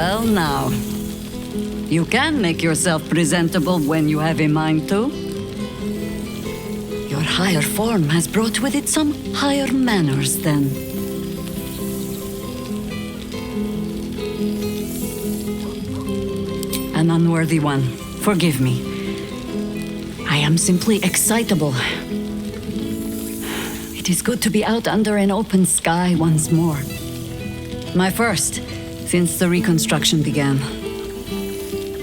Well, now. You can make yourself presentable when you have a mind to. Your higher form has brought with it some higher manners, then. An unworthy one. Forgive me. I am simply excitable. It is good to be out under an open sky once more. My first, since the reconstruction began.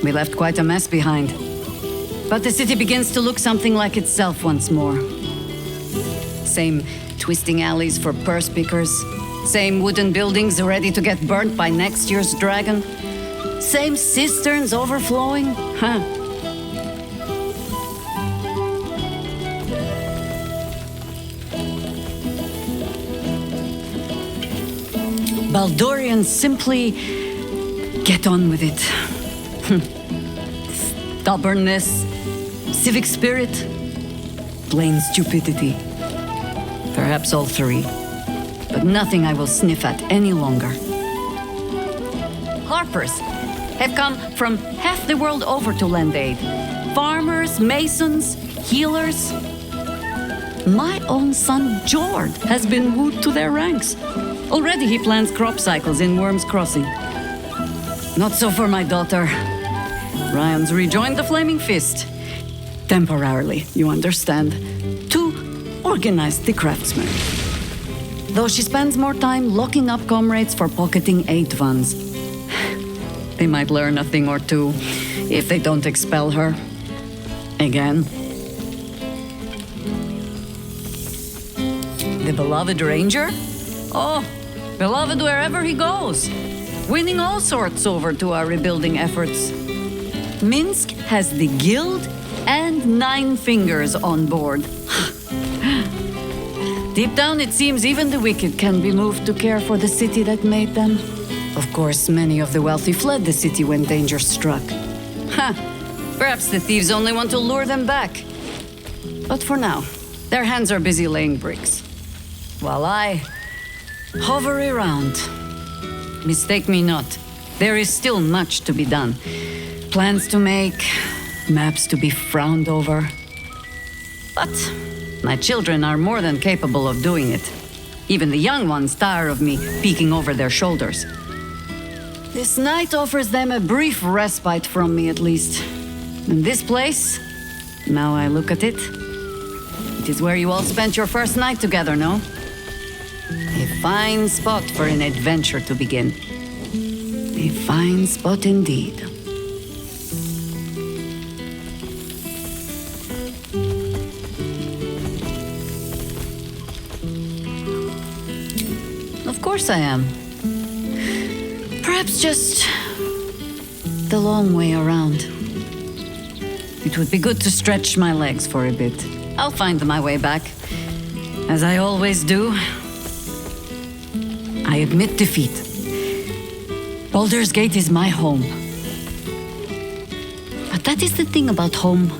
We left quite a mess behind. But the city begins to look something like itself once more. Same twisting alleys for purse pickers. Same wooden buildings ready to get burnt by next year's dragon. Same cisterns overflowing. Huh. Baldurians simply get on with it. Stubbornness, civic spirit, plain stupidity. Perhaps all three, but nothing I will sniff at any longer. Harpers have come from half the world over to lend aid. Farmers, masons, healers. My own son, Jord, has been wooed to their ranks. Already he plans crop cycles in Worm's Crossing. Not so for my daughter. Ryan's rejoined the Flaming Fist. Temporarily, you understand. To organize the craftsmen. Though she spends more time locking up comrades for pocketing aid funds. They might learn a thing or two if they don't expel her. Again. The beloved ranger? Oh, beloved wherever he goes. Winning all sorts over to our rebuilding efforts. Minsk has the guild and 9 fingers on board. Deep down, it seems even the wicked can be moved to care for the city that made them. Of course, many of the wealthy fled the city when danger struck. Ha! Perhaps the thieves only want to lure them back. But for now, their hands are busy laying bricks. While I hover around. Mistake me not. There is still much to be done. Plans to make, maps to be frowned over. But my children are more than capable of doing it. Even the young ones tire of me peeking over their shoulders. This night offers them a brief respite from me, at least. And this place, now I look at it, it is where you all spent your first night together, no? A fine spot for an adventure to begin. A fine spot indeed. Of course I am. Perhaps just the long way around. It would be good to stretch my legs for a bit. I'll find my way back, as I always do. I admit defeat. Baldur's Gate is my home. But that is the thing about home.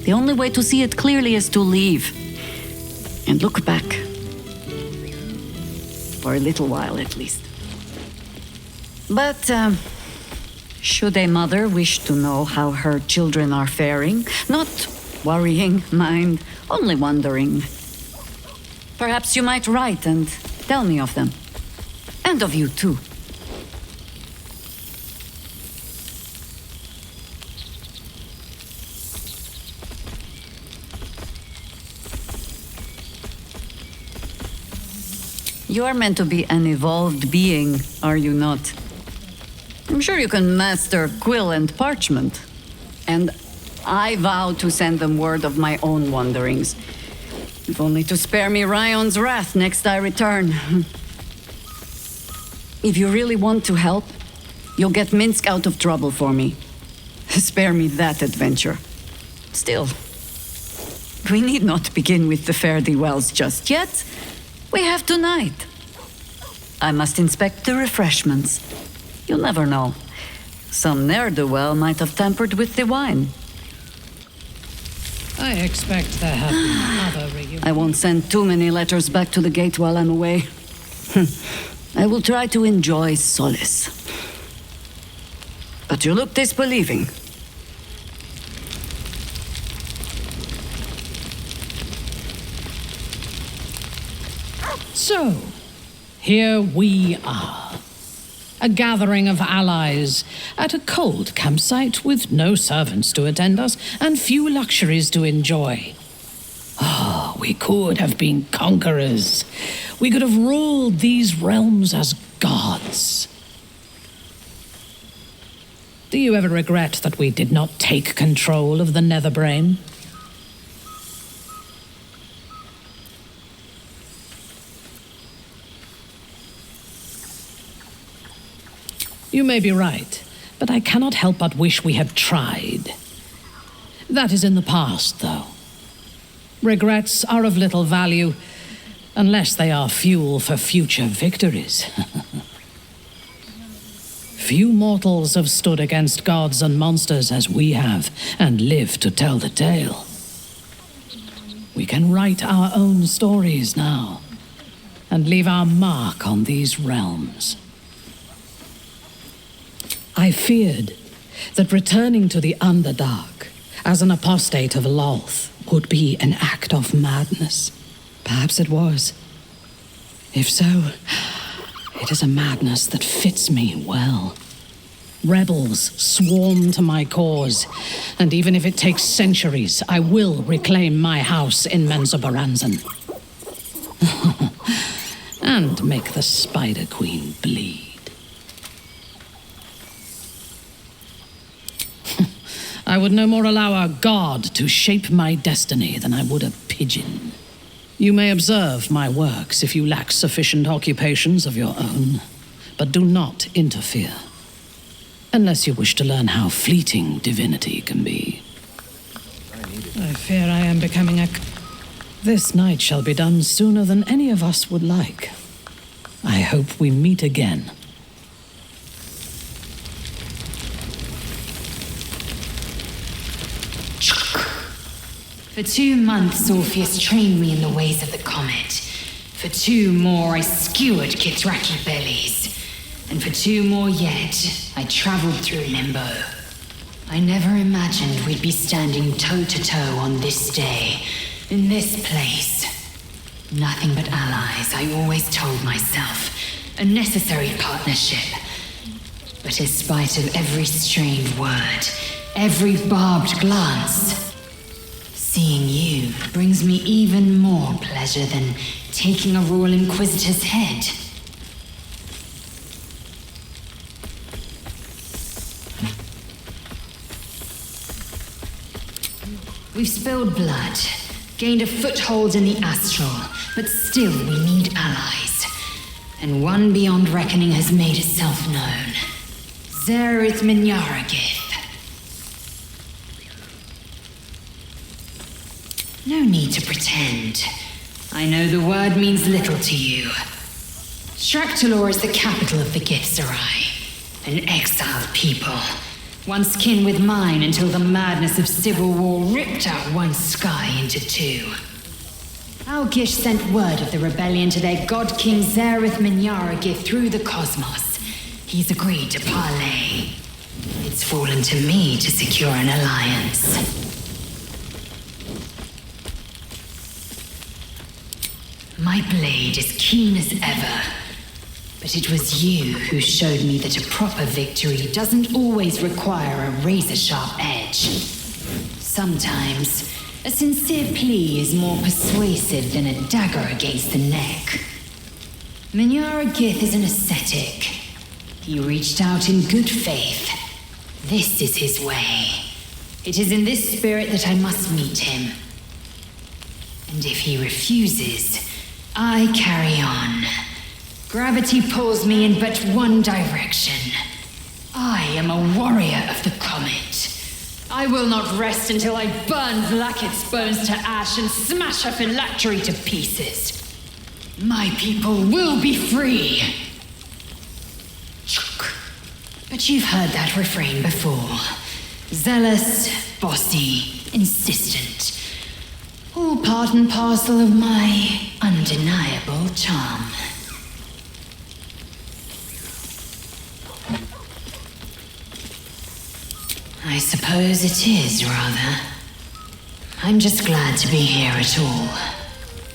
The only way to see it clearly is to leave and look back. For a little while, at least. But, should a mother wish to know how her children are faring, not worrying, mind, only wondering, perhaps you might write and tell me of them. And of you, too. You are meant to be an evolved being, are you not? I'm sure you can master quill and parchment. And I vow to send them word of my own wanderings. If only to spare me Ryan's wrath next I return. If you really want to help, you'll get Minsk out of trouble for me. Spare me that adventure. Still, we need not begin with the fare-thee-wells just yet. We have tonight. I must inspect the refreshments. You'll never know. Some ne'er-do-well might have tampered with the wine. I expect there have been other reunions. I won't send too many letters back to the gate while I'm away. I will try to enjoy solace. But you look disbelieving. So, here we are. A gathering of allies at a cold campsite with no servants to attend us and few luxuries to enjoy. Oh, we could have been conquerors. We could have ruled these realms as gods. Do you ever regret that we did not take control of the Netherbrain? You may be right, but I cannot help but wish we had tried. That is in the past, though. Regrets are of little value, unless they are fuel for future victories. Few mortals have stood against gods and monsters as we have, and lived to tell the tale. We can write our own stories now, and leave our mark on these realms. I feared that returning to the Underdark as an apostate of Lolth would be an act of madness. Perhaps it was. If so, it is a madness that fits me well. Rebels swarm to my cause, and even if it takes centuries, I will reclaim my house in Menzoberranzan. And make the Spider Queen bleed. I would no more allow a god to shape my destiny than I would a pigeon. You may observe my works if you lack sufficient occupations of your own, but do not interfere. Unless you wish to learn how fleeting divinity can be. I fear I am becoming a... This night shall be done sooner than any of us would like. I hope we meet again. For 2 months, Orpheus trained me in the ways of the comet. For 2 more, I skewered Kithraki bellies. And for 2 more yet, I traveled through Limbo. I never imagined we'd be standing toe-to-toe on this day, in this place. Nothing but allies, I always told myself. A necessary partnership. But in spite of every strained word, every barbed glance, seeing you brings me even more pleasure than taking a Royal Inquisitor's head. We've spilled blood, gained a foothold in the astral, but still we need allies. And one beyond reckoning has made itself known. Zerith Minyaragith. No need to pretend. I know the word means little to you. Shraktalor is the capital of the Githzerai, an exiled people, once kin with mine until the madness of civil war ripped out one sky into 2. Algish sent word of the rebellion to their god king Zerith Minyaragith through the cosmos. He's agreed to parley. It's fallen to me to secure an alliance. My blade is keen as ever, but it was you who showed me that a proper victory doesn't always require a razor-sharp edge. Sometimes, a sincere plea is more persuasive than a dagger against the neck. Minyaragith is an ascetic. He reached out in good faith. This is his way. It is in this spirit that I must meet him. And if he refuses, I carry on. Gravity pulls me in but one direction. I am a warrior of the comet. I will not rest until I burn Vlaakith's bones to ash and smash her phylactery to pieces. My people will be free. But you've heard that refrain before. Zealous, bossy, insistent. All part and parcel of my undeniable charm. I suppose it is, rather. I'm just glad to be here at all.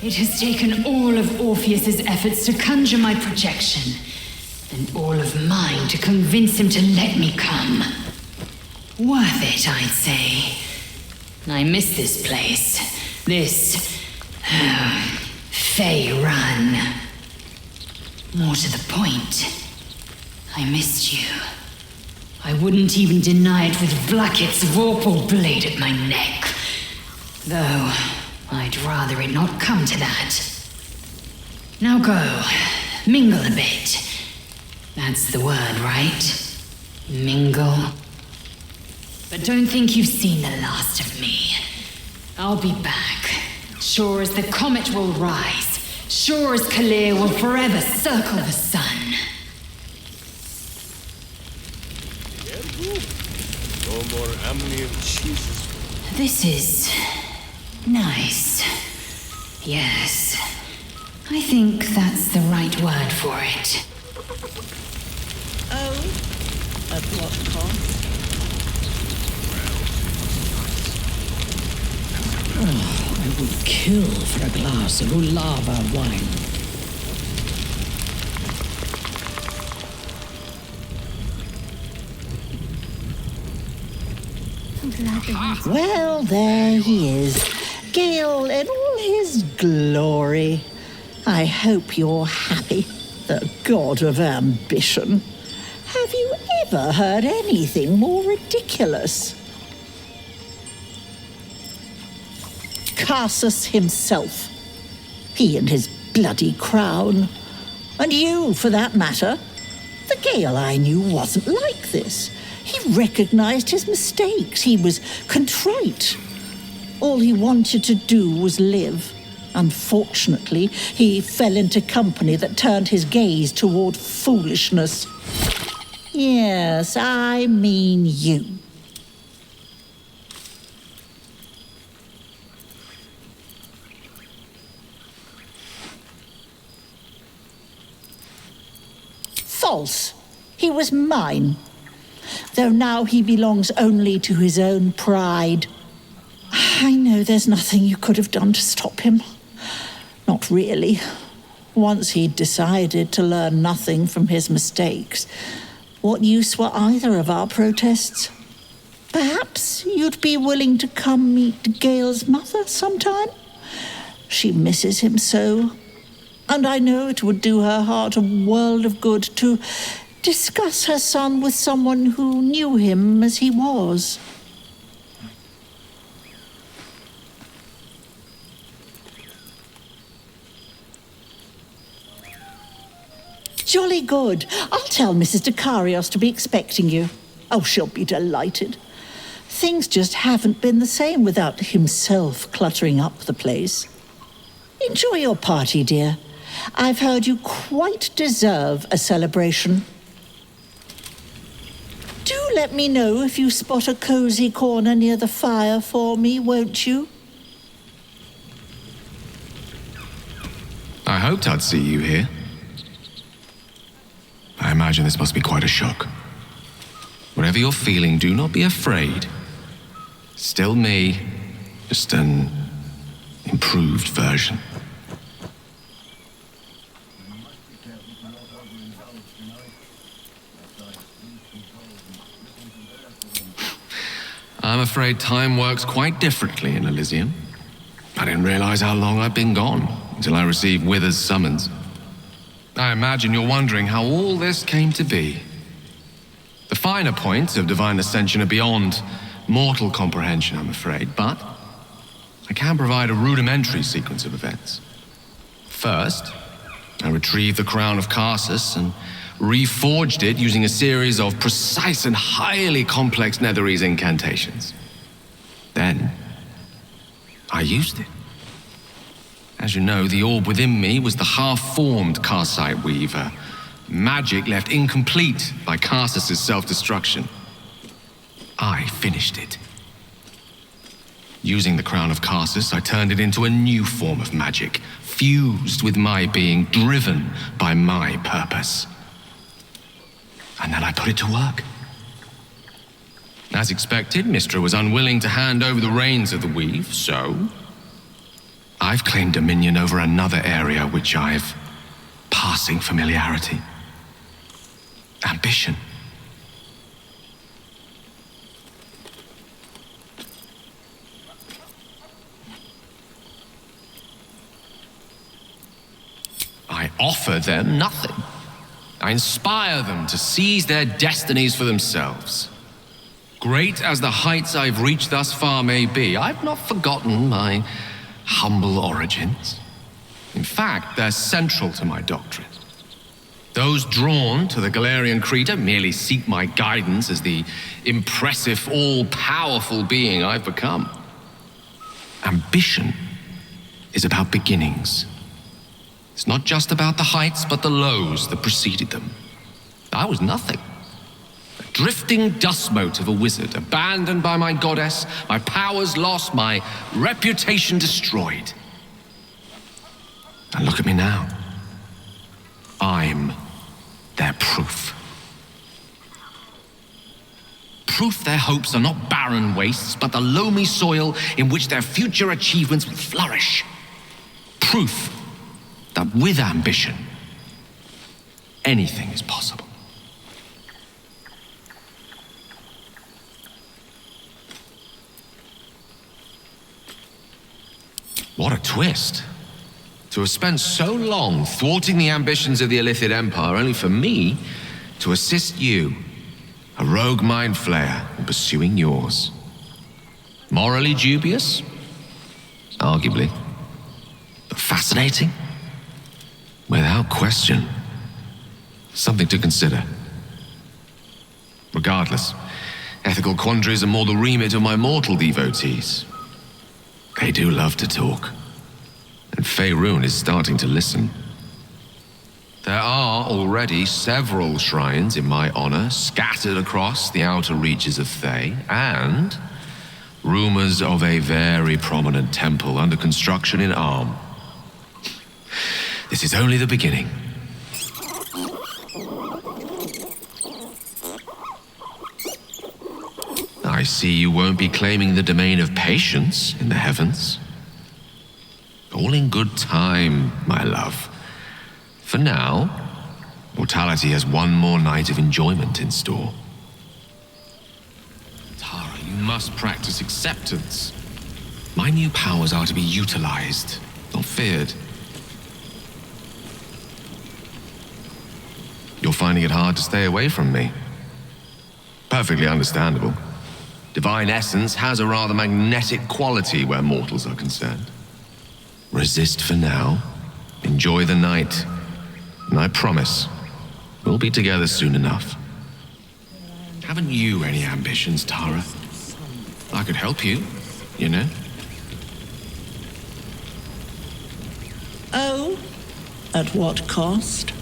It has taken all of Orpheus's efforts to conjure my protection, and all of mine to convince him to let me come. Worth it, I'd say. I miss this place. This... Fey Run. More to the point, I missed you. I wouldn't even deny it with Vlaakith's vorpal blade at my neck. Though, I'd rather it not come to that. Now go, mingle a bit. That's the word, right? Mingle. But don't think you've seen the last of me. I'll be back. Sure as the comet will rise. Sure as Kalir will forever circle the sun. No more amnion cheeses. This is... nice. Yes. I think that's the right word for it. Oh? At what cost? Oh, I would kill for a glass of Ulava wine. Well, there he is. Gale in all his glory. I hope you're happy, the god of ambition. Have you ever heard anything more ridiculous? Carsus himself. He and his bloody crown. And you, for that matter. The Gale I knew wasn't like this. He recognized his mistakes. He was contrite. All he wanted to do was live. Unfortunately, he fell into company that turned his gaze toward foolishness. Yes, I mean you. False. He was mine. Though now he belongs only to his own pride. I know there's nothing you could have done to stop him. Not really. Once he'd decided to learn nothing from his mistakes, what use were either of our protests? Perhaps you'd be willing to come meet Gale's mother sometime? She misses him so. And I know it would do her heart a world of good to discuss her son with someone who knew him as he was. Jolly good. I'll tell Mrs. Dekarios to be expecting you. Oh, she'll be delighted. Things just haven't been the same without himself cluttering up the place. Enjoy your party, dear. I've heard you quite deserve a celebration. Do let me know if you spot a cozy corner near the fire for me, won't you? I hoped I'd see you here. I imagine this must be quite a shock. Whatever you're feeling, do not be afraid. Still me, just an improved version. I'm afraid time works quite differently in Elysium. I didn't realize how long I'd been gone until I received Wither's summons. I imagine you're wondering how all this came to be. The finer points of divine ascension are beyond mortal comprehension, I'm afraid, but I can provide a rudimentary sequence of events. First, I retrieved the crown of Carsus and reforged it using a series of precise and highly complex Netherese incantations. Then, I used it. As you know, the orb within me was the half-formed Karsite Weaver, magic left incomplete by Carsus's self-destruction. I finished it. Using the crown of Carsus, I turned it into a new form of magic, fused with my being, driven by my purpose. And then I put it to work. As expected, Mystra was unwilling to hand over the reins of the weave, so I've claimed dominion over another area which I've passing familiarity. Ambition. I offer them nothing. I inspire them to seize their destinies for themselves. Great as the heights I've reached thus far may be, I've not forgotten my humble origins. In fact, they're central to my doctrine. Those drawn to the Galarian Creator merely seek my guidance as the impressive, all-powerful being I've become. Ambition is about beginnings. It's not just about the heights, but the lows that preceded them. I was nothing. A drifting dust mote of a wizard, abandoned by my goddess, my powers lost, my reputation destroyed. And look at me now. I'm their proof. Proof their hopes are not barren wastes, but the loamy soil in which their future achievements will flourish. Proof that with ambition, anything is possible. What a twist. To have spent so long thwarting the ambitions of the Illithid Empire, only for me to assist you, a rogue mind flayer, in pursuing yours. Morally dubious? Arguably. But fascinating? Without question. Something to consider. Regardless, ethical quandaries are more the remit of my mortal devotees. They do love to talk. And Faerun is starting to listen. There are already several shrines in my honor scattered across the outer reaches of Thay, and rumors of a very prominent temple under construction in Arm. This is only the beginning. I see you won't be claiming the domain of patience in the heavens. All in good time, my love. For now, mortality has one more night of enjoyment in store. Tara, you must practice acceptance. My new powers are to be utilized, not feared. You're finding it hard to stay away from me. Perfectly understandable. Divine essence has a rather magnetic quality where mortals are concerned. Resist for now. Enjoy the night. And I promise, we'll be together soon enough. Haven't you any ambitions, Tara? I could help you, you know? Oh? At what cost?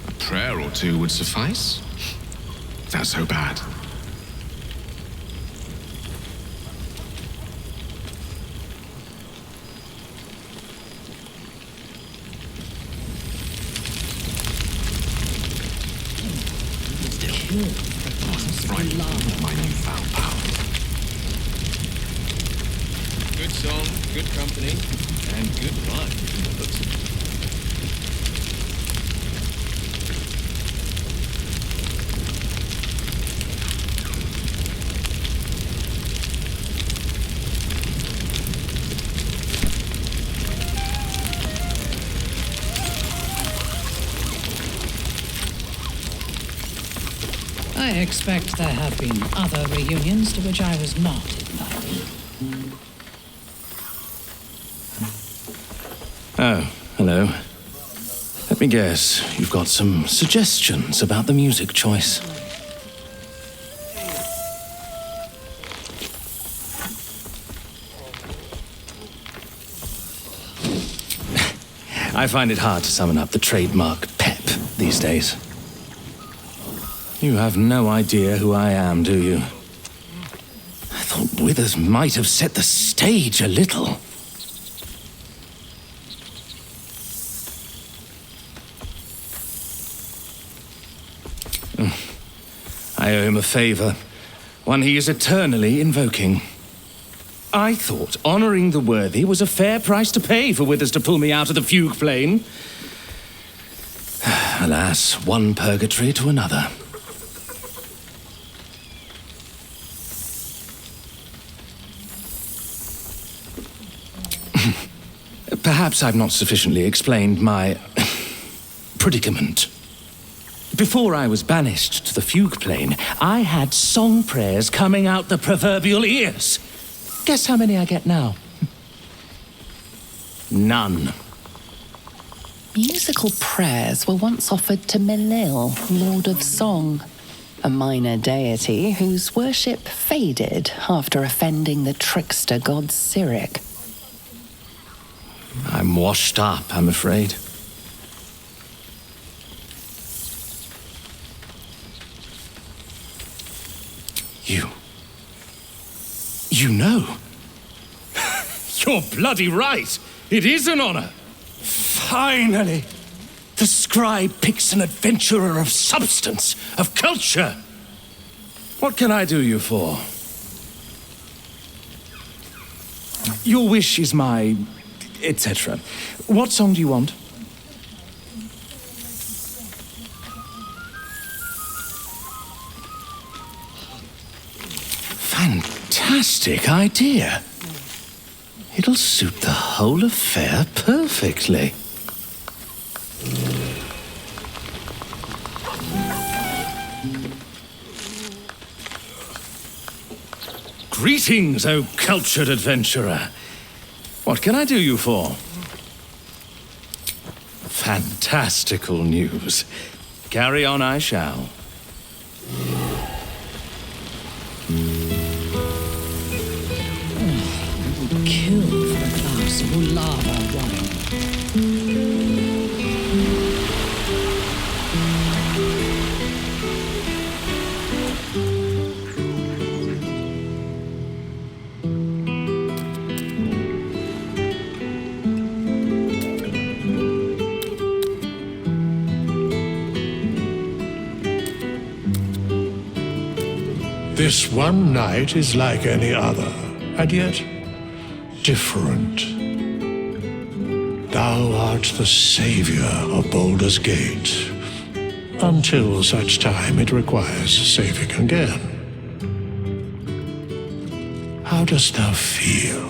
A prayer or two would suffice. Is that so bad? My newfound power. Good song, good company, and good rhyme from the looks of it. I expect there have been other reunions to which I was not invited. Oh, hello. Let me guess, you've got some suggestions about the music choice. I find it hard to summon up the trademark pep these days. You have no idea who I am, do you? I thought Withers might have set the stage a little. I owe him a favor. one he is eternally invoking. I thought honoring the worthy was a fair price to pay for Withers to pull me out of the fugue plane. Alas, one purgatory to another. Perhaps I've not sufficiently explained my predicament. Before I was banished to the fugue plane, I had song prayers coming out the proverbial ears. Guess how many I get now? None. Musical prayers were once offered to Milil, Lord of Song, a minor deity whose worship faded after offending the trickster god Cyric. I'm washed up, I'm afraid. You know? You're bloody right! It is an honor! Finally! The scribe picks an adventurer of substance, of culture! What can I do you for? Your wish is my... etc. What song do you want? Fantastic idea. It'll suit the whole affair perfectly. Greetings, O cultured adventurer. What can I do you for? Fantastical news. Carry on I shall. Kill for a glass of lava wine. This one night is like any other, and yet different. Thou art the savior of Baldur's Gate, until such time it requires saving again. How dost thou feel?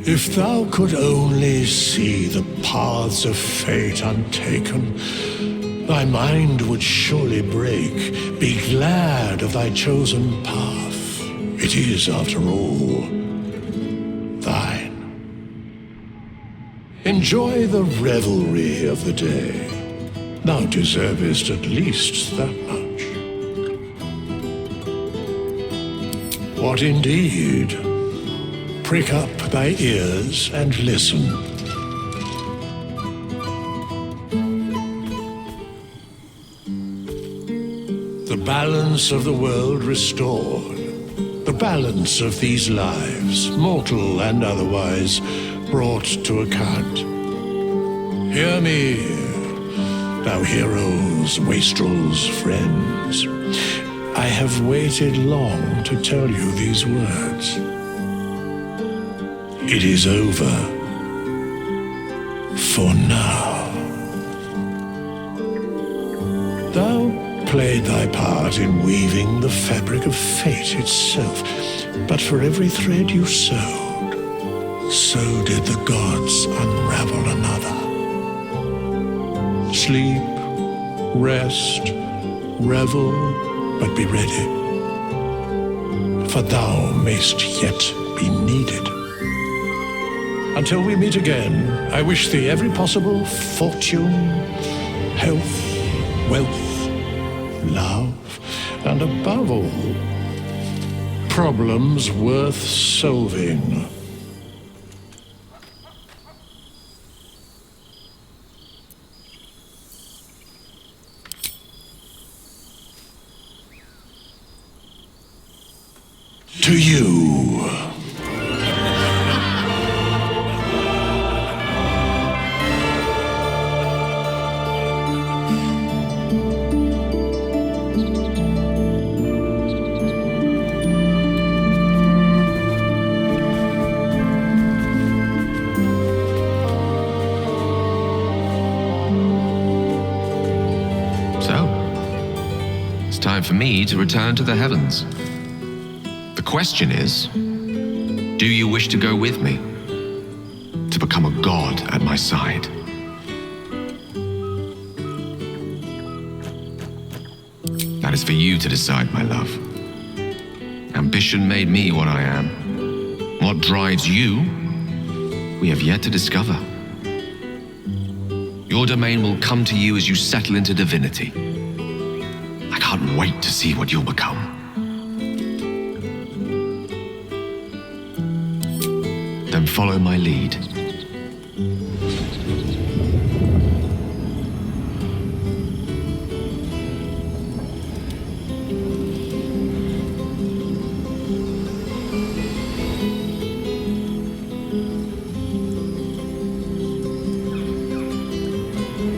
If thou could only see the paths of fate untaken, thy mind would surely break. Be glad of thy chosen path. It is, after all, thine. Enjoy the revelry of the day. Thou deservest at least that much. What indeed? Prick up thy ears and listen. The balance of the world restored. The balance of these lives, mortal and otherwise, brought to account. Hear me, thou heroes, wastrels, friends. I have waited long to tell you these words. It is over. For now. Thou played thy part in weaving the fabric of fate itself, but for every thread you sewed, so did the gods unravel another. Sleep, rest, revel, but be ready, for thou mayst yet be needed. Until we meet again, I wish thee every possible fortune, health, wealth, love, and above all, problems worth solving. To you, time for me to return to the heavens. The question is, do you wish to go with me? To become a god at my side? That is for you to decide, my love. Ambition made me what I am. What drives you, we have yet to discover. Your domain will come to you as you settle into divinity. I can't wait to see what you'll become. Then follow my lead.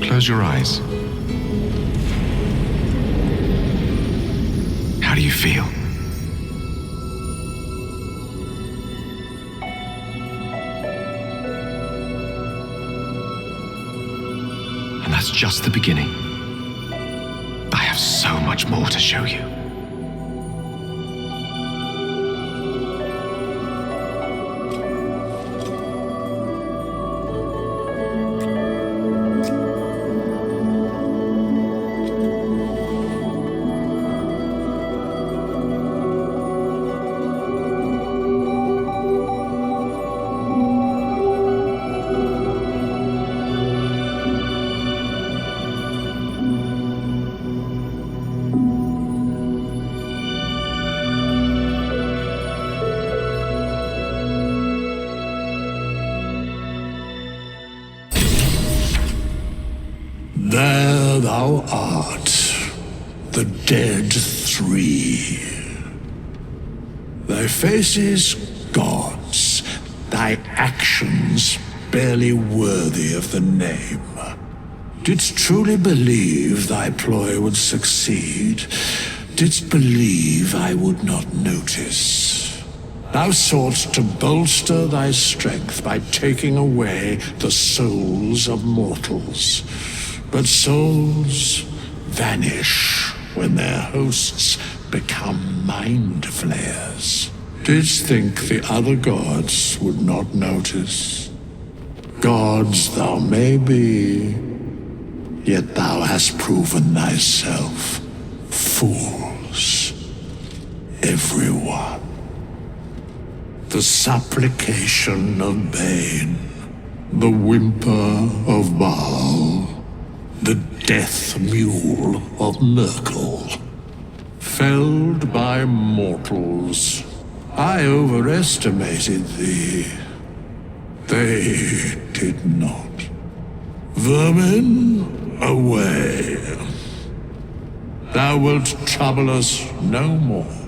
Close your eyes. How do you feel? And that's just the beginning. I have so much more to show you. There thou art, the dead three. Thy faces gods, thy actions barely worthy of the name. Didst truly believe thy ploy would succeed? Didst believe I would not notice? Thou soughtst to bolster thy strength by taking away the souls of mortals. But souls vanish when their hosts become mind flayers. Didst think the other gods would not notice? Gods thou may be, yet thou hast proven thyself fools, everyone. The supplication of Bane, the whimper of Baal, the death mule of Merkel. Felled by mortals, I overestimated thee. They did not. Vermin, away. Thou wilt trouble us no more.